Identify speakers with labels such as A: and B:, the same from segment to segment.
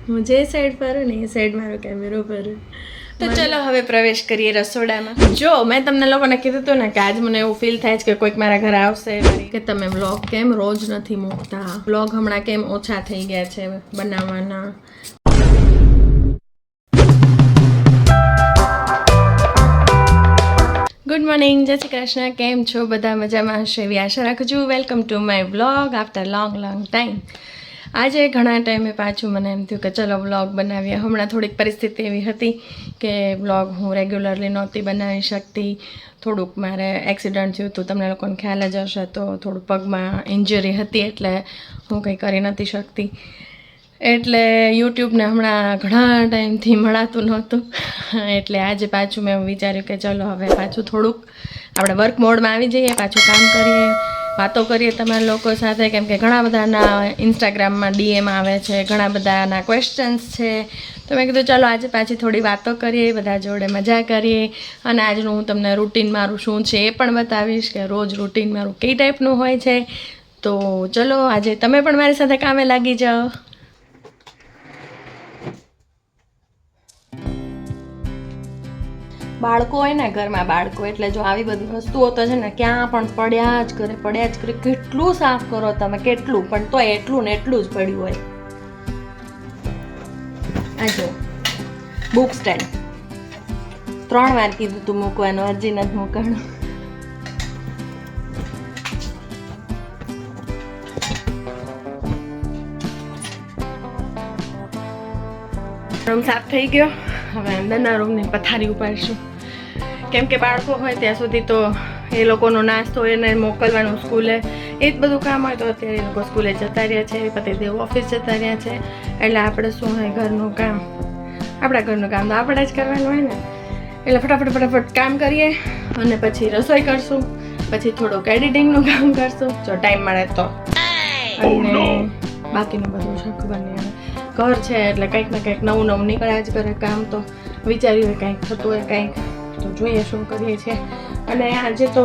A: હું જે સાઈડ ફરું ને એ સાઈડ મારો કેમેરો ફરું. તો ચલો હવે પ્રવેશ કરીએ રસોડામાં. જો મેં તમને લોકોને કીધું હતું ને કે આજ મને એવું ફીલ થાય છે કે કોઈક મારા ઘરે આવશે કે તમે વ્લોગ કેમ રોજ નથી મૂકતા, વ્લોગ હમણાં કેમ ઓછા થઈ ગયા છે બનાવવાના. ગુડ મોર્નિંગ, જય શ્રી કૃષ્ણ. કેમ છો બધા? મજામાં હશે એવી આશા રાખું છું. Welcome to my vlog after long time. આજે ઘણા ટાઈમે પાછું મને એમ થયું કે ચલો વ્લોગ બનાવીએ. હમણાં થોડીક પરિસ્થિતિ એવી હતી કે વ્લોગ હું રેગ્યુલરલી નહોતી બનાવી શકતી. થોડુંક મારે એક્સિડન્ટ થયું હતું, તમને લોકોને ખ્યાલ જ હશે. તો થોડું પગમાં ઇન્જરી હતી એટલે હું કંઈ કરી નથી શકતી. એટલે યુટ્યુબને હમણાં ઘણા ટાઈમથી મળાતું નહોતું. એટલે આજે પાછું મેં વિચાર્યું કે ચલો હવે પાછું થોડુંક આપણે વર્ક મોડમાં આવી જઈએ, પાછું કામ કરીએ, વાતો કરીએ તમારા લોકો સાથે. કેમ કે ઘણા બધાના ઇન્સ્ટાગ્રામમાં ડીએમ આવે છે, ઘણા બધાના ક્વેશ્ચન્સ છે. તો મેં કીધું ચાલો આજે પાછી થોડી વાતો કરીએ, બધા જોડે મજા કરીએ. અને આજનું હું તમને રૂટીન મારું શું છે એ પણ બતાવીશ કે રોજ રૂટીન મારું કઈ ટાઈપનું હોય છે. તો ચલો આજે તમે પણ મારી સાથે કામે લાગી જાઓ. બાળકો હોય ને ઘરમાં, બાળકો એટલે જો આવી બધી વસ્તુઓ તો છે ને ક્યાં પણ પડ્યા જ કરે. કેટલું સાફ કરો તમે, કેટલું, પણ તો એટલું ને એટલું જ પડ્યું હોય. આ જો બુક સ્ટેન્ડ 3 વાર કીધું તું મૂકવાનું, હજી નથી મૂકવાનું. રૂમ સાફ થઈ ગયો. હવે અંદરના રૂમની પથારી ઉપાડશું. કેમ કે બાળકો હોય ત્યાં સુધી તો એ લોકોનો નાસ્તો એને મોકલવાનું સ્કૂલે, એ જ બધું કામ હોય. તો અત્યારે એ લોકો સ્કૂલે જતા રહ્યા છે, પતિદેવ ઓફિસ જતા રહ્યા છે. એટલે આપણે શું હોય, ઘરનું કામ, આપણા ઘરનું કામ તો આપણે જ કરવાનું હોય ને. એટલે ફટાફટ કામ કરીએ અને પછી રસોઈ કરશું, પછી થોડુંક એડિટિંગનું કામ કરશું જો ટાઈમ મળે તો. અને બાકીનું બધું છે ખબર નહીં, ઘર છે એટલે કંઈક ને કંઈક નવું નીકળ્યા જ કરે કામ. તો વિચાર્યું હોય કંઈક થતું હોય કંઈક, તો જોઈએ શું કરીએ છીએ. અને આજે તો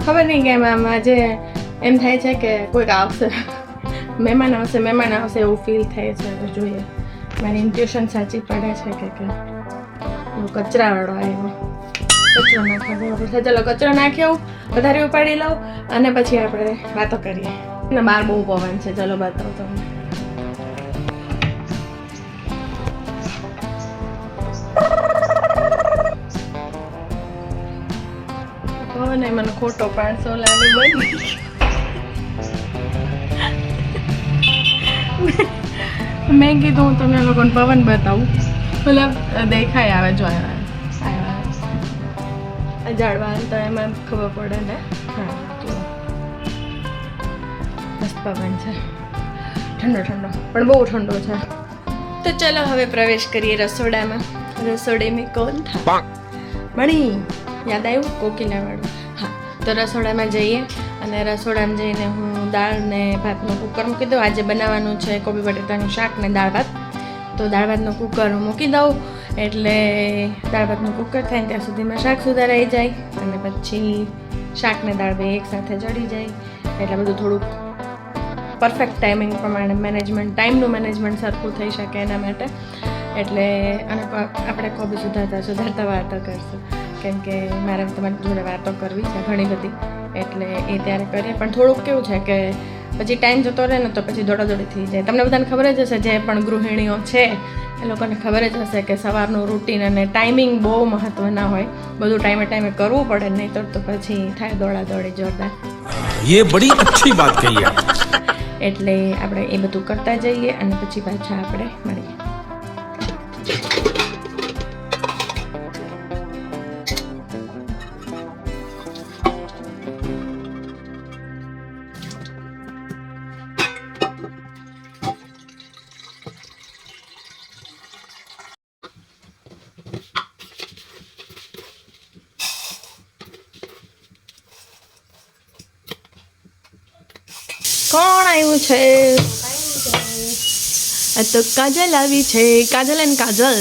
A: ખબર નહીં કેમ આમ આજે એમ થાય છે કે કોઈક આવશે, મહેમાન આવશે એવું ફીલ થાય છે. તો જોઈએ મારી ઇન્ટ્યુશન સાચી પડે છે કે કચરાવાળો આવ્યો, કચરો નાખવા પડશે. ચાલો કચરો નાખ્યો, વધારે ઉપાડી લઉં અને પછી આપણે વાતો કરીએ. ને બહાર બહુ પવન છે, ચલો બતાવું તમને. ને મને ખોટો 500 લાગે. બંધ મેં કીધું હું તમને લોકોને પવન બતાવું, મતલબ દેખાય આવે. જો આવ્યા ઝાડવા તો એમાં ખબર પડે ને. હા મસ્ત પવન છે, ઠંડો પણ બહુ ઠંડો છે. તો ચલો હવે પ્રવેશ કરીએ રસોડામાં. રસોડે મેં કોણ થા મણી યાદ આવ્યું કોકિલાવાળું. હા, તો રસોડામાં જઈએ અને રસોડામાં જઈને હું દાળ ને ભાતનું કુકર મૂકી દઉં. આજે બનાવવાનું છે કોબી બટેટાનું શાક ને દાળ ભાત. તો દાળ ભાતનું કુકર મૂકી દઉં એટલે દાળ ભાતનું કુકર થાય ત્યાં સુધીમાં શાક સુધારાઈ જાય અને પછી શાક ને દાળ બે એકસાથે ચડી જાય. એટલે બધું થોડુંક પરફેક્ટ ટાઈમિંગ પ્રમાણે ટાઈમનું મેનેજમેન્ટ સરખું થઈ શકે એના માટે. એટલે અને આપણે કોબી સુધારતા વાતો કરશું. કેમ કે મારે તમારી જોડે વાતો કરવી છે ઘણી બધી, એટલે એ ત્યારે કરીએ. પણ થોડુંક કેવું છે કે પછી ટાઈમ જતો રહે ને તો પછી દોડાદોડી થઈ જાય. તમને બધાને ખબર જ હશે, જે પણ ગૃહિણીઓ છે એ લોકોને ખબર જ હશે કે સવારનું રૂટીન અને ટાઈમિંગ બહુ મહત્ત્વના હોય. બધું ટાઈમે કરવું પડે, નહીં તો પછી થાય દોડાદોડી જોરદાર.
B: ये बड़ी अच्छी बात कही है.
A: એટલે આપણે એ બધું કરતા જઈએ અને પછી પાછા આપણે મળીએ. કોણ આવ્યું છે? આ તો કાજલ આવી છે, કાજલ એન્ડ કાજલ.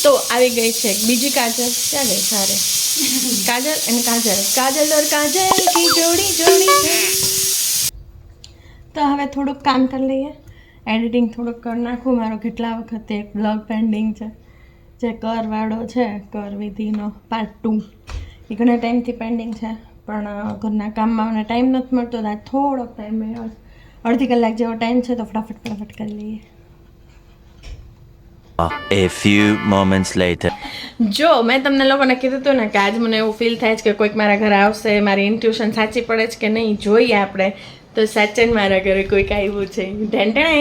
A: તો આવી ગઈ છે બીજી કાજલ. ક્યાં ગઈ સારે? કાજલ એન્ડ કાજલ ઓર કાજલ કી જોડી. તો હવે થોડુંક કામ કરી લઈએ એડિટિંગ થોડુંક કરી નાખું. મારો કેટલા વખતે એક બ્લોગ પેન્ડિંગ છે જે કરવાળો છે, કર વિધિનો પાર્ટ 2, એ ઘણા ટાઈમથી પેન્ડિંગ છે, પણ ઘરના કામમાં મને ટાઈમ નથી મળતો. તો આજ થોડોક ટાઈમ મળ્યો, અડધી કલાક જેવો ટાઈમ છે, તો ફટાફટ કરી લઈએ.
C: A few moments later.
A: જો મેં તમને લોકોને કીધું હતું ને કે આજ મને એવું ફીલ થાય છે કે કોઈક મારા ઘરે આવશે, મારી ઇન્ટ્યુશન સાચી પડે છે કે નહીં જોઈએ આપણે. તો સાચે મારા ઘરે કોઈક આવ્યું છે, ઢેંટણે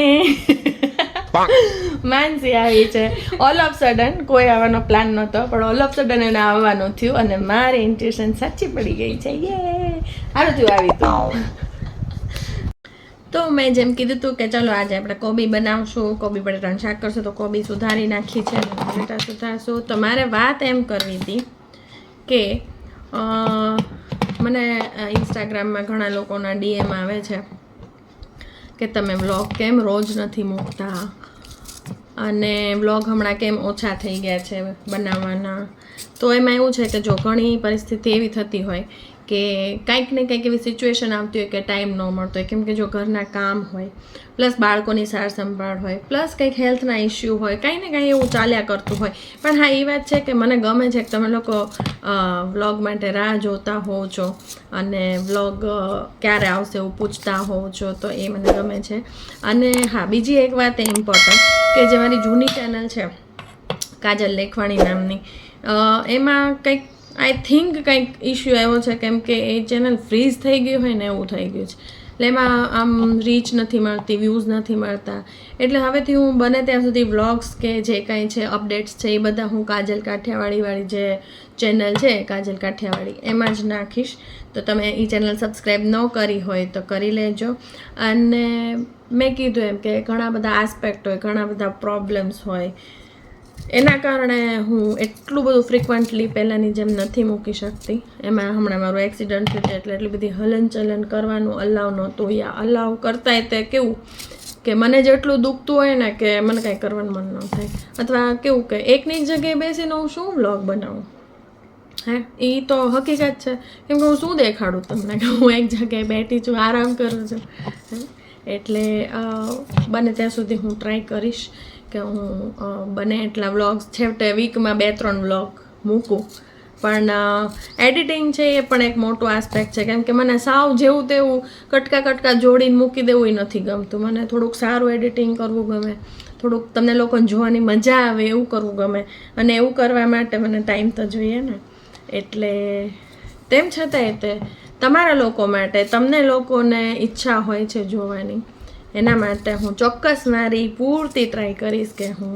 A: માનસી આવી છે. ઓલ ઓફ સડન કોઈ આવવાનો પ્લાન નહોતો, પણ ઓલ ઓફ સડન એને આવવાનું થયું અને મારી ઇન્ટ્યુશન સાચી પડી ગઈ છે. યે સારું થયું આવી તો. તો મેં જેમ કીધું હતું કે ચલો આજે આપણે કોબી બનાવશું, કોબી બટેટાનું શાક કરશું. તો કોબી સુધારી નાખી છે, બટેટા સુધારશું. તો મારે વાત એમ કરવી હતી કે મને ઇન્સ્ટાગ્રામમાં ઘણા લોકોના DM આવે છે કે તમે વ્લોગ કેમ રોજ નથી મૂકતા અને વ્લોગ હમણાં કેમ ઓછા થઈ ગયા છે બનાવવાના. તો એમાં એવું છે કે જો ઘણી પરિસ્થિતિ એવી થતી હોય કે કંઈક ને કંઈક એવી સિચ્યુએશન આવતી હોય કે ટાઈમ ન મળતો હોય, કેમ કે જો ઘરના કામ હોય, પ્લસ બાળકોની સાર સંભાળ હોય, પ્લસ કંઈક હેલ્થના ઇસ્યુ હોય, કાંઈ ને કાંઈ એવું ચાલ્યા કરતું હોય. પણ હા, એ વાત છે કે મને ગમે છે કે તમે લોકો વ્લોગ માટે રાહ જોતા હોવ છો અને વ્લોગ ક્યારે આવશે એવું પૂછતા હોવ છો, તો એ મને ગમે છે. અને હા, બીજી એક વાત એ ઇમ્પોર્ટન્ટ કે જે મારી જૂની ચેનલ છે કાજલ લેખવાણી નામની, એમાં કંઈક આઈ થિંક કંઈક ઇશ્યુ આવ્યો છે, કેમ કે એ ચેનલ ફ્રીઝ થઈ ગયું હોય ને એવું થઈ ગયું છે. એટલે એમાં આમ રીચ નથી મળતી, વ્યૂઝ નથી મળતા. એટલે હવેથી હું બને ત્યાં સુધી વ્લોગ્સ કે જે કાંઈ છે અપડેટ્સ છે એ બધા હું કાજલ કાઠિયાવાડીવાળી જે ચેનલ છે કાજલ કાઠિયાવાડી એમાં જ નાખીશ. તો તમે એ ચેનલ સબસ્ક્રાઈબ ન કરી હોય તો કરી લેજો. અને મેં કીધું એમ કે ઘણા બધા આસ્પેક્ટ હોય, ઘણા બધા પ્રોબ્લેમ્સ હોય, એના કારણે હું એટલું બધું ફ્રિકવન્ટલી પહેલાંની જેમ નથી મૂકી શકતી. એમાં હમણાં મારું એક્સિડન્ટ થયું છે એટલે એટલી બધી હલનચલન કરવાનું અલાવ નહોતું. યા અલાવ કરતાંય તે કેવું કે મને જેટલું દુખતું હોય ને કે મને કાંઈ કરવાનું મન ન થાય, અથવા કેવું કે એકની જ જગ્યાએ બેસીને હું શું વ્લોગ બનાવું. હે, એ તો હકીકત છે. કેમ કે હું શું દેખાડું તમને કે હું એક જગ્યાએ બેઠી છું, આરામ કરું છું. એટલે બને ત્યાં સુધી હું ટ્રાય કરીશ કે હું બને એટલા વ્લોગ્સ છેવટે વીકમાં 2-3 વ્લોગ મૂકું. પણ એડિટિંગ છે એ પણ એક મોટું આસ્પેક્ટ છે, કેમ કે મને સાવ જેવું તેવું કટકા જોડીને મૂકી દેવું એ નથી ગમતું. મને થોડુંક સારું એડિટિંગ કરવું ગમે, થોડુંક તમને લોકોને જોવાની મજા આવે એવું કરવું ગમે, અને એવું કરવા માટે મને ટાઈમ તો જોઈએ ને. એટલે તેમ છતાંય તે તમારા લોકો માટે, તમને લોકોને ઈચ્છા હોય છે જોવાની, એના માટે હું ચોક્કસ મારી પૂરતી ટ્રાય કરીશ કે હું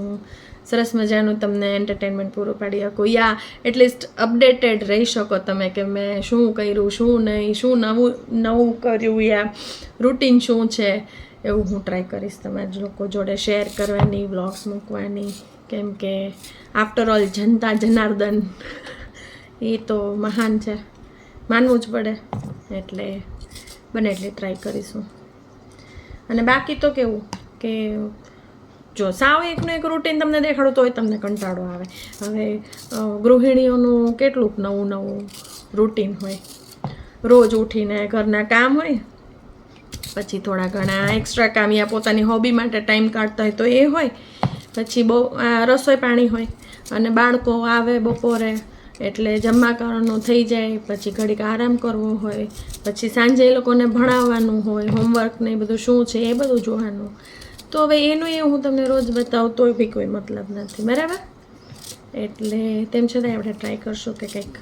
A: સરસ મજાનું તમને એન્ટરટેનમેન્ટ પૂરું પાડી શકું, યા એટલીસ્ટ અપડેટેડ રહી શકો તમે કે મેં શું કર્યું, શું નહીં, શું નવું કર્યું, યા રૂટીન શું છે, એવું હું ટ્રાય કરીશ તમારા લોકો જોડે શેર કરવાની, વ્લોગ્સ મૂકવાની. કેમ કે આફ્ટર ઓલ જનતા જનાર્દન એ તો મહાન છે, માનવું જ પડે. એટલે બને એટલી ટ્રાય કરીશું. અને બાકી તો કેવું કે જો સાવ એકનું એક રૂટીન તમને દેખાડું તોય તમને કંટાળો આવે. હવે ગૃહિણીઓનું કેટલુંક નવું રૂટીન હોય. રોજ ઉઠીને ઘરના કામ હોય, પછી થોડા ઘણા એક્સ્ટ્રા કામ યા પોતાની હોબી માટે ટાઈમ કાઢતા હોય તો એ હોય, પછી બહુ રસોઈ પાણી હોય, અને બાળકો આવે બપોરે એટલે જમવા કરવાનું થઈ જાય, પછી ઘડીક આરામ કરવો હોય, પછી સાંજે એ લોકોને ભણાવવાનું હોય, હોમવર્ક ને એ બધું શું છે એ બધું જોવાનું. તો હવે એનું એ હું તમને રોજ બતાવું તોય બી કોઈ મતલબ નથી, બરાબર. એટલે તેમ છતાં આપણે ટ્રાય કરશું કે કંઈક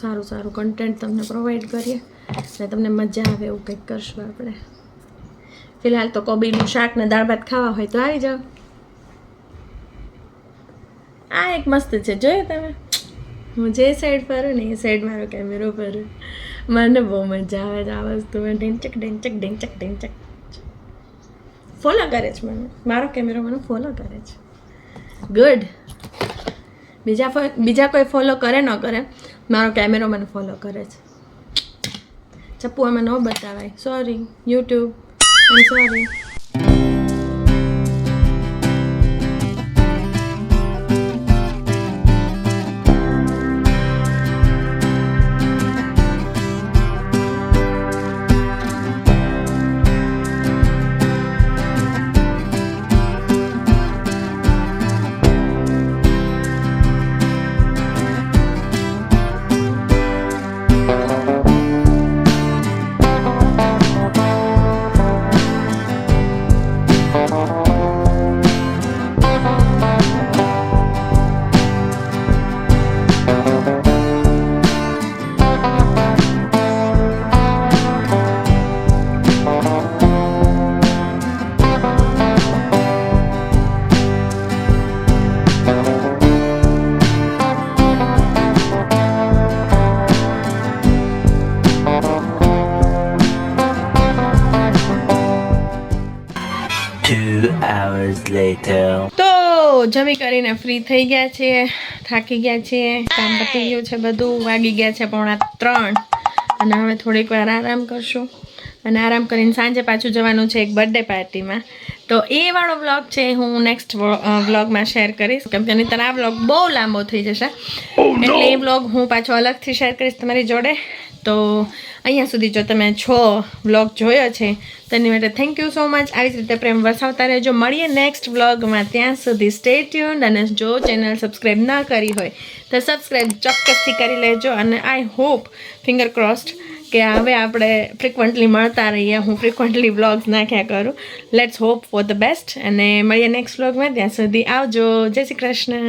A: સારું કન્ટેન્ટ તમને પ્રોવાઈડ કરીએ અને તમને મજા આવે એવું કંઈક કરશું આપણે. ફિલહાલ તો કોબીનું શાક ને દાળ ભાત ખાવા હોય તો આવી જાઓ. આ એક મસ્ત છે, જોયું તમે? હું જે સાઈડ ફરું ને એ સાઈડ મારો કેમેરો ફરું. મને બહુ મજા આવે છે આ વસ્તુમાં. ઢીંચક ફોલો કરે છે મને, મારો કેમેરો મને ફોલો કરે છે. ગુડ. બીજા કોઈ ફોલો કરે ન કરે, મારો કેમેરો મને ફોલો કરે છે. ચપ્પુ આમાં ન બતાવાય, sorry YouTube, I am sorry.
C: hours later.
A: તો જમી કરીને ફ્રી થઈ ગયા છીએ, થાકી ગયા છીએ, કામ પતી ગયું છે બધું, વાગી ગયા છે 2:45 અને હવે થોડીક વાર આરામ કરશું અને આરામ કરીને સાંજે પાછું જવાનું છે એક બર્થડે પાર્ટીમાં. તો એ વાળો વ્લોગ છે હું નેક્સ્ટ વ્લોગમાં શેર કરીશ, કેમ કે નહીંતર આ વ્લોગ બહુ લાંબો થઈ જશે, એટલે એ વ્લોગ હું પાછો અલગથી શેર કરીશ તમારી જોડે. તો અહીંયા સુધી જો તમે વ્લોગ જોયો છે તેની માટે થેન્ક યુ સો મચ. આવી જ રીતે પ્રેમ વરસાવતા રહેજો. મળીએ નેક્સ્ટ વ્લોગમાં, ત્યાં સુધી સ્ટે ટ્યુન્ડ. અને જો ચેનલ સબસ્ક્રાઈબ ના કરી હોય તો સબસ્ક્રાઈબ ચોક્કસથી કરી લેજો. અને આઈ હોપ, ફિંગર ક્રોસ્ડ, કે હવે આપણે ફ્રિકવન્ટલી મળતા રહીએ, હું ફ્રિકવન્ટલી વ્લોગ્સ નાખ્યા કરું. Let's hope for the best. અને મળીએ નેક્સ્ટ વ્લોગમાં, ત્યાં સુધી આવજો. જય શ્રી કૃષ્ણ.